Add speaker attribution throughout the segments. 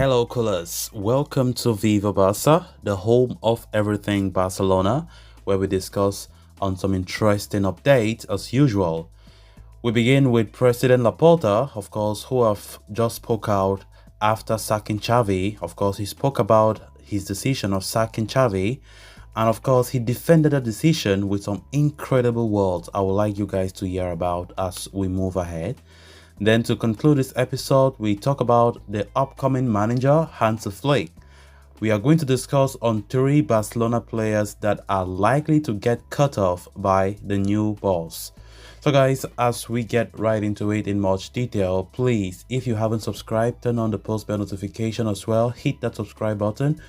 Speaker 1: Hello, coolers. Welcome to Viva Barca, the home of everything Barcelona, where we discuss on some interesting updates as usual. We begin with President Laporta, of course, who have just spoke out after sacking Xavi. Of course, he spoke about his decision of sacking Xavi, and of course, he defended the decision with some incredible words I would like you guys to hear about as we move ahead. Then to conclude this episode, we talk about the upcoming manager, Hansi. We are going to discuss on 3 Barcelona players that are likely to get cut off by the new boss. So guys, as we get right into it in much detail, please, if you haven't subscribed, turn on the post bell notification as well. Hit that subscribe button.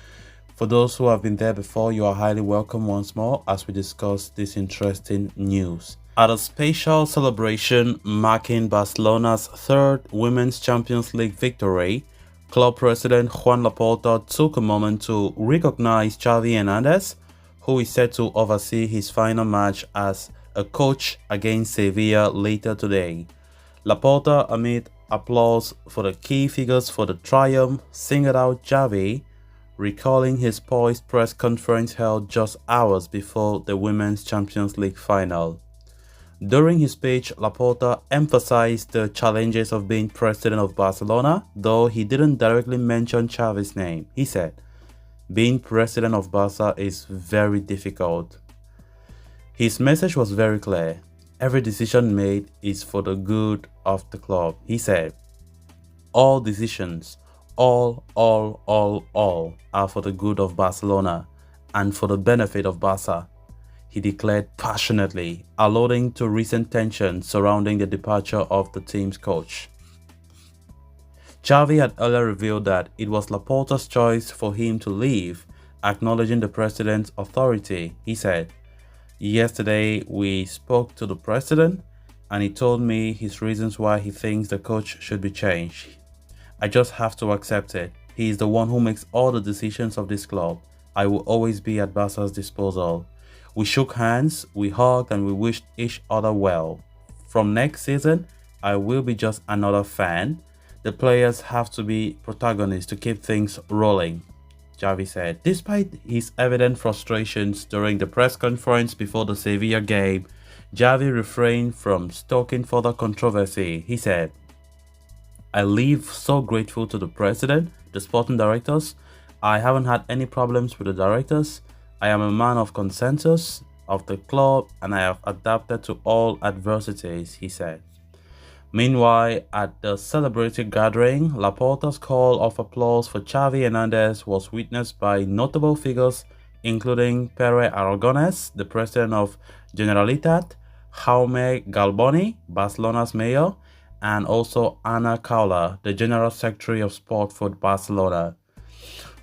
Speaker 1: For those who have been there before, you are highly welcome once more as we discuss this interesting news. At a special celebration marking Barcelona's 3rd Women's Champions League victory, club president Juan Laporta took a moment to recognize Xavi Hernandez, who is set to oversee his final match as a coach against Sevilla later today. Laporta, amid applause for the key figures for the triumph, singled out Xavi, recalling his poised press conference held just hours before the Women's Champions League final. During his speech, Laporta emphasized the challenges of being president of Barcelona, though he didn't directly mention Xavi's name. He said, "Being president of Barca is very difficult." His message was very clear. Every decision made is for the good of the club. He said, "All decisions, all are for the good of Barcelona and for the benefit of Barca," he declared passionately, alluding to recent tensions surrounding the departure of the team's coach. Xavi had earlier revealed that it was Laporta's choice for him to leave, acknowledging the president's authority. He said, "Yesterday we spoke to the president and he told me his reasons why he thinks the coach should be changed. I just have to accept it. He is the one who makes all the decisions of this club. I will always be at Barca's disposal." We shook hands, we hugged, and we wished each other well. "From next season, I will be just another fan. The players have to be protagonists to keep things rolling," Xavi said. Despite his evident frustrations during the press conference before the Sevilla game, Xavi refrained from stoking further controversy. He said, "I leave so grateful to the president, the sporting directors. I haven't had any problems with the directors. I am a man of consensus of the club and I have adapted to all adversities," he said. Meanwhile, at the celebratory gathering, Laporta's call of applause for Xavi Hernandez was witnessed by notable figures including Pere Aragonés, the president of Generalitat, Jaume Galboni, Barcelona's mayor, and also Ana Caula, the general secretary of sport for Barcelona.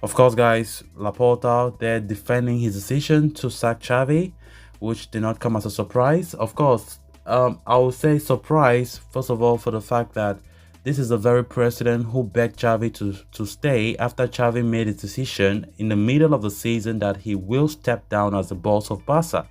Speaker 1: Of course, guys, Laporta, they're defending his decision to sack Xavi, which did not come as a surprise. Of course, I would say surprise, first of all, for the fact that this is the very president who begged Xavi to stay after Xavi made his decision in the middle of the season that he will step down as the boss of Barca.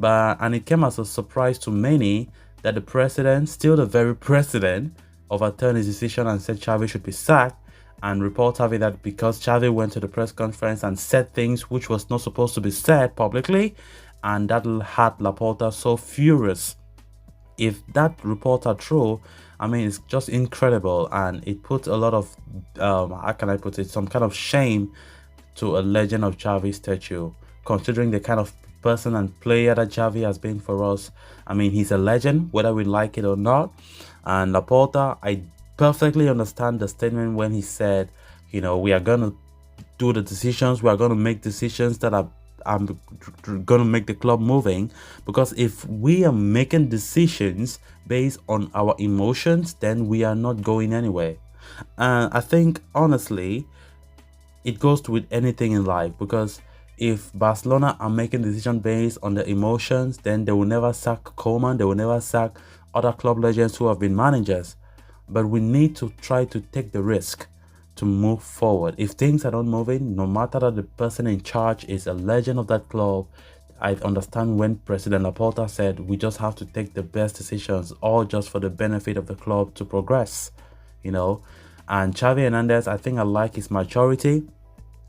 Speaker 1: And it came as a surprise to many that the president, still the very president, overturned his decision and said Xavi should be sacked. And reports have it that because Xavi went to the press conference and said things which was not supposed to be said publicly, and that had Laporta so furious. If that report are true, I mean, it's just incredible, and it puts a lot of, how can I put it, some kind of shame to a legend of Xavi's statue, considering the kind of person and player that Xavi has been for us. I mean, he's a legend, whether we like it or not. And Laporta, I perfectly understand the statement when he said, we are going to do the decisions, we are going to make decisions that are going to make the club moving, because if we are making decisions based on our emotions, then we are not going anywhere. I think, honestly, it goes with anything in life, because if Barcelona are making decisions based on their emotions, then they will never sack Koeman, they will never sack other club legends who have been managers. But we need to try to take the risk to move forward. If things are not moving, no matter that the person in charge is a legend of that club, I understand when President Laporta said we just have to take the best decisions, all just for the benefit of the club to progress. And Xavi Hernandez, I think I like his maturity,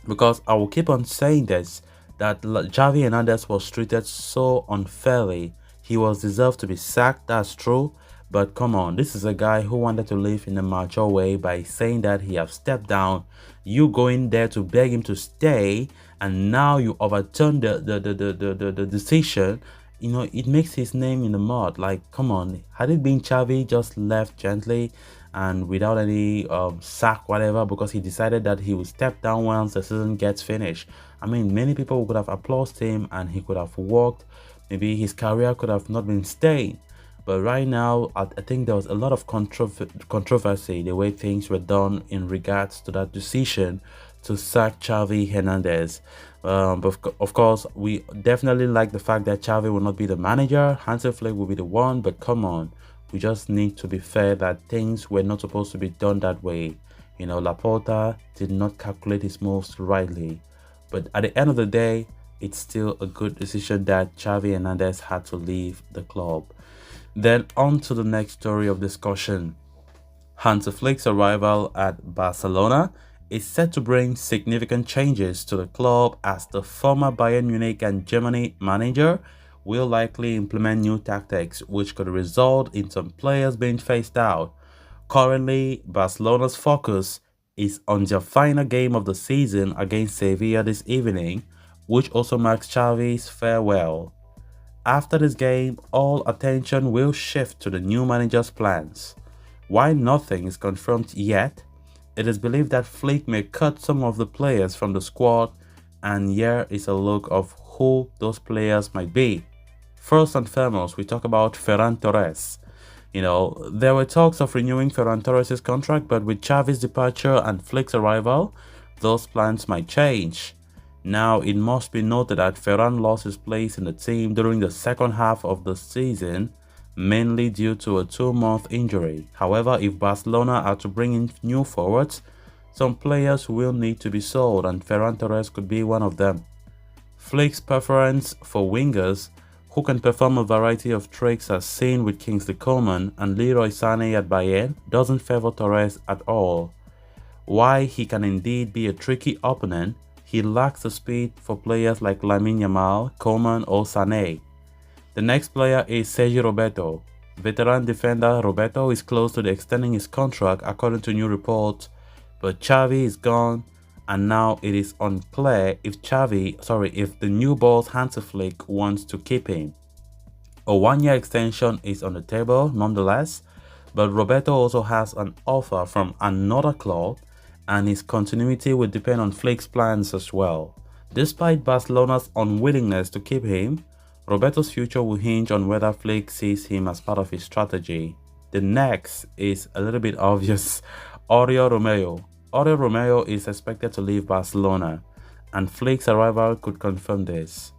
Speaker 1: because I will keep on saying this, that Xavi Hernandez was treated so unfairly. He was deserved to be sacked, that's true. But come on, this is a guy who wanted to live in a mature way by saying that he have stepped down. You going there to beg him to stay, and now you overturn the decision. You know, it makes his name in the mud. Like, come on, had it been Xavi just left gently and without any sack, whatever, because he decided that he would step down once the season gets finished. I mean, many people could have applauded him and he could have walked. Maybe his career could have not been staying. But right now, I think there was a lot of controversy the way things were done in regards to that decision to sack Xavi Hernandez. But of course, we definitely like the fact that Xavi will not be the manager. Hansi Flick will be the one. But come on, we just need to be fair that things were not supposed to be done that way. You know, Laporta did not calculate his moves rightly. But at the end of the day, it's still a good decision that Xavi Hernandez had to leave the club. Then on to the next story of discussion. Hansi Flick's arrival at Barcelona is set to bring significant changes to the club, as the former Bayern Munich and Germany manager will likely implement new tactics which could result in some players being phased out. Currently, Barcelona's focus is on their final game of the season against Sevilla this evening, which also marks Xavi's farewell. After this game, all attention will shift to the new manager's plans. While nothing is confirmed yet, it is believed that Flick may cut some of the players from the squad, and here is a look of who those players might be. First and foremost, we talk about Ferran Torres. You know, there were talks of renewing Ferran Torres' contract, but with Xavi's departure and Flick's arrival, those plans might change. Now, it must be noted that Ferran lost his place in the team during the second half of the season, mainly due to a 2-month injury. However, if Barcelona are to bring in new forwards, some players will need to be sold, and Ferran Torres could be one of them. Flick's preference for wingers who can perform a variety of tricks, as seen with Kingsley Coman and Leroy Sané at Bayern, doesn't favor Torres at all. While he can indeed be a tricky opponent, he lacks the speed for players like Lamine Yamal, Coman or Sané. The next player is Sergi Roberto. Veteran defender Roberto is close to extending his contract according to new reports, but Xavi is gone, and now it is unclear if the new boss Hansi Flick wants to keep him. A 1-year extension is on the table nonetheless, but Roberto also has an offer from another club, and his continuity will depend on Flick's plans as well. Despite Barcelona's unwillingness to keep him, Roberto's future will hinge on whether Flick sees him as part of his strategy. The next is a little bit obvious: Oriol Romeu. Oriol Romeu is expected to leave Barcelona, and Flick's arrival could confirm this.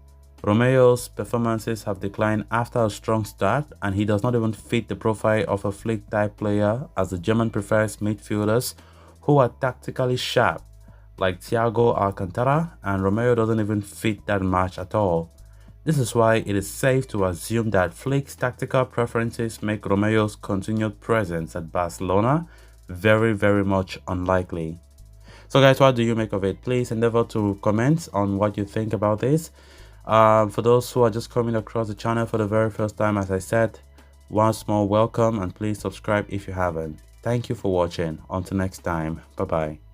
Speaker 1: Romeu's performances have declined after a strong start, and he does not even fit the profile of a Flick-type player, as the German prefers midfielders who are tactically sharp, like Thiago Alcantara, and Romeu doesn't even fit that match at all. This is why it is safe to assume that Flick's tactical preferences make Romeu's continued presence at Barcelona very, very much unlikely. So guys, what do you make of it? Please endeavor to comment on what you think about this. For those who are just coming across the channel for the very first time, as I said, once more welcome, and please subscribe if you haven't. Thank you for watching. Until next time, bye bye.